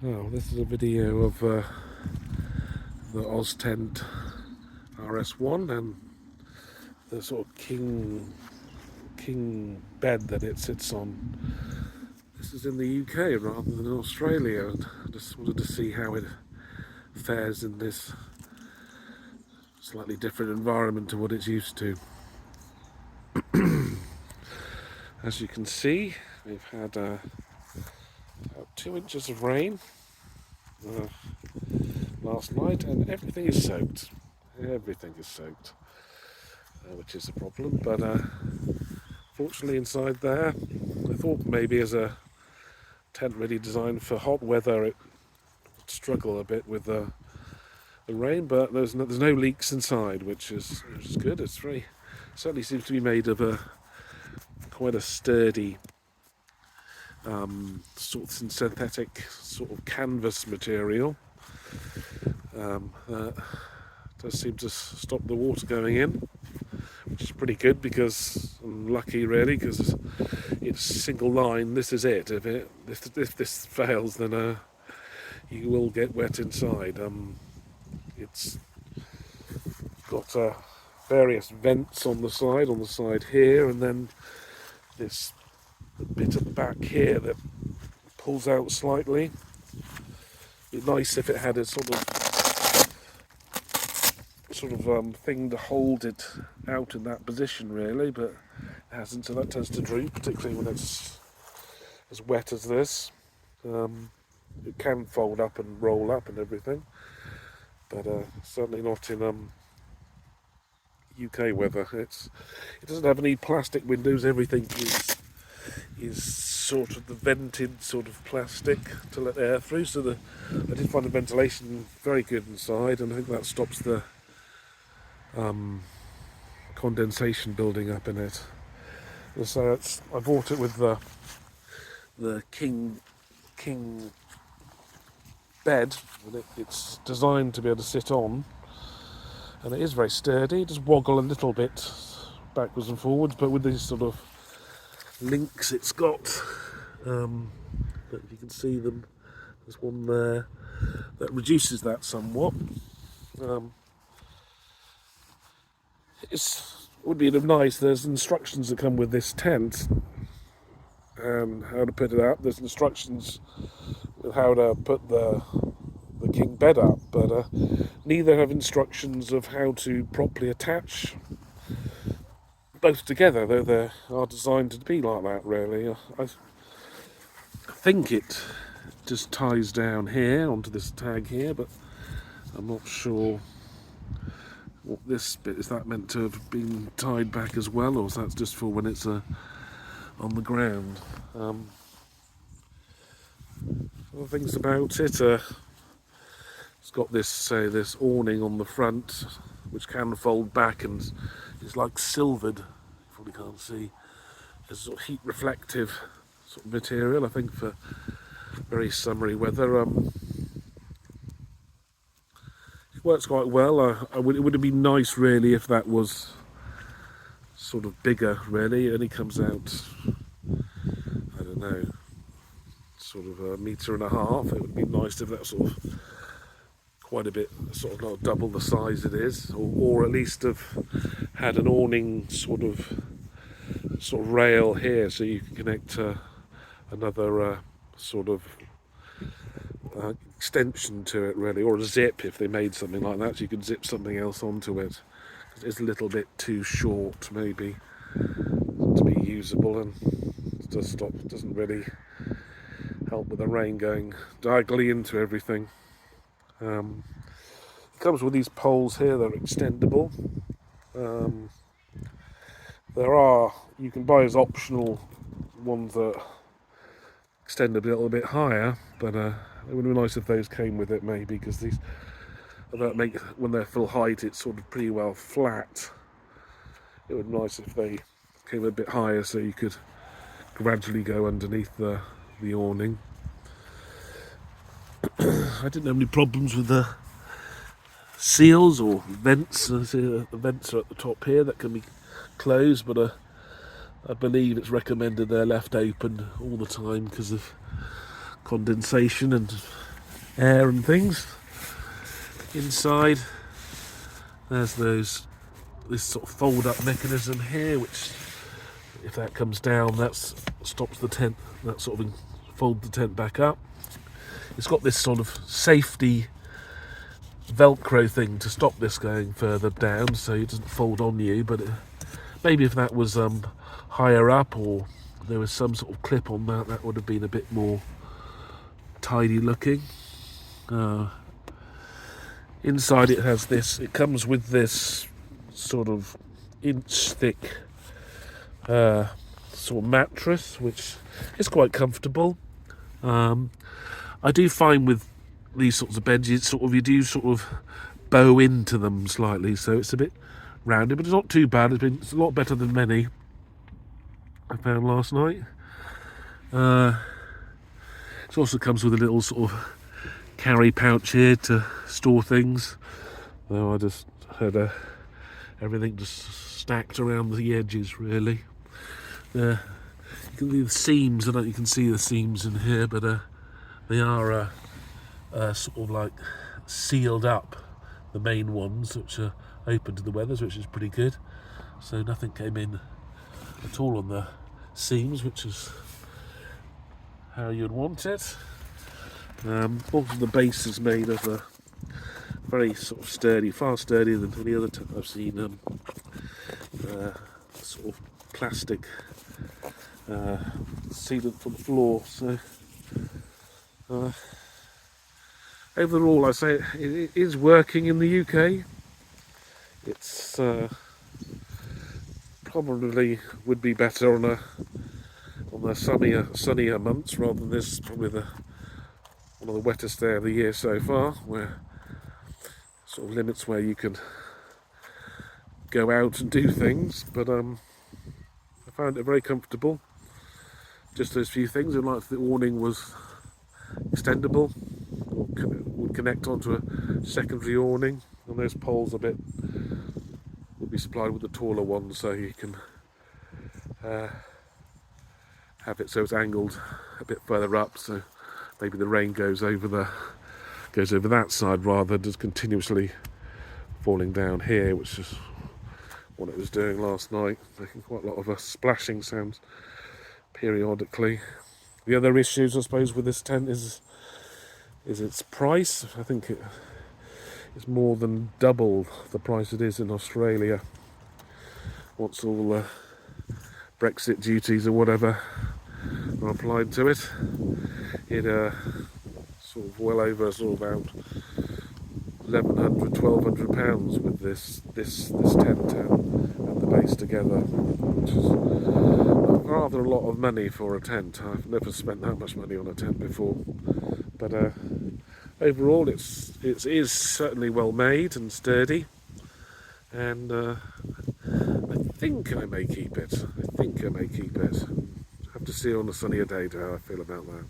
Oh, this is a video of the Oztent RS-1 and the sort of king bed that it sits on. This is in the UK rather than Australia, and I just wanted to see how it fares in this slightly different environment to what it's used to. As you can see, we've had about 2 inches of rain last night, and everything is soaked. Everything is soaked, which is a problem. But fortunately, inside there, I thought maybe as a tent really designed for hot weather, it would struggle a bit with the rain. But there's no leaks inside, which is good. It's certainly seems to be made of quite a sturdy sort of synthetic sort of canvas material. That does seem to stop the water going in, which is pretty good, because I'm lucky really, because it's single line. This is it. If this fails, then you will get wet inside. It's got various vents on the side here, and then this bit at the back here that pulls out slightly. It'd be nice if it had a sort of thing to hold it out in that position really, but it hasn't, so that tends to droop, particularly when it's as wet as this. It can fold up and roll up and everything, but certainly not in UK weather. It doesn't have any plastic windows. Everything is sort of the vented sort of plastic to let air through, so I did find the ventilation very good inside, and I think that stops the condensation building up in it. And so I bought it with the King bed, and it's designed to be able to sit on, and it is very sturdy. It does woggle a little bit backwards and forwards, but with these sort of links it's got, but if you can see them, there's one there that reduces that somewhat. It would be nice. There's instructions that come with this tent and how to put it up. There's instructions with how to put the king bed up, but neither have instructions of how to properly attach both together, though they are designed to be like that really. I think it just ties down here onto this tag here, but I'm not sure what this bit is. That meant to have been tied back as well, or is that just for when it's on the ground? Other things about it, it's got this awning on the front, which can fold back and is like silvered. You probably can't see. It's sort of heat reflective sort of material, I think, for very summery weather. It works quite well. It would have been nice really if that was sort of bigger really. It only comes out, I don't know, sort of 1.5 meters. It would be nice if that was sort of quite a bit, sort of not double the size it is, or at least have had an awning sort of rail here, so you can connect to another sort of extension to it really, or a zip if they made something like that, so you could zip something else onto it. It's a little bit too short maybe to be usable, and it doesn't really help with the rain going diagonally into everything. It comes with these poles here. They're extendable. You can buy as optional ones that extend a little bit higher, but it would be nice if those came with it maybe, because these make, when they're full height, it's sort of pretty well flat. It would be nice if they came a bit higher, so you could gradually go underneath the awning. I didn't have any problems with the seals or vents. The vents are at the top here that can be closed, but I believe it's recommended they're left open all the time because of condensation, and air and things. Inside, there's this sort of fold-up mechanism here, which, if that comes down, that stops the tent. That sort of fold the tent back up. It's got this sort of safety Velcro thing to stop this going further down, so it doesn't fold on you. But maybe if that was higher up, or there was some sort of clip on that, that would have been a bit more tidy looking. Inside it has this. It comes with this sort of inch thick sort of mattress, which is quite comfortable. I do find with these sorts of beds, you do sort of bow into them slightly, so it's a bit rounded, but it's not too bad. It's a lot better than many I found last night. It also comes with a little sort of carry pouch here to store things. Though I just had everything just stacked around the edges, really. You can see the seams. I don't know if you can see the seams in here, but they are sort of like sealed up, the main ones, which are open to the weathers, which is pretty good. So nothing came in at all on the seams, which is how you'd want it. Also the base is made of a very sort of sturdy, far sturdier than any other tent I've seen. Sort of plastic sealant from the floor. So overall, I say it is working in the UK. It's probably would be better on the sunnier months, rather than this. Probably one of the wettest day of the year so far, where sort of limits where you can go out and do things. But I found it very comfortable. Just those few things. I liked the awning was extendable, or would connect onto a secondary awning, and those poles would be supplied with the taller ones, so you can have it so it's angled a bit further up, so maybe the rain goes over that side rather than just continuously falling down here, which is what it was doing last night, making quite a lot of splashing sounds periodically. The other issues, I suppose, with this tent is its price. I think it's more than double the price it is in Australia once all the Brexit duties or whatever are applied to it. It sort of well over sort of about £1,100–1,200 with this tent and the base together, which is rather a lot of money for a tent. I've never spent that much money on a tent before, but overall it is certainly well made and sturdy, and I think I may keep it. I have to see on a sunnier day how I feel about that.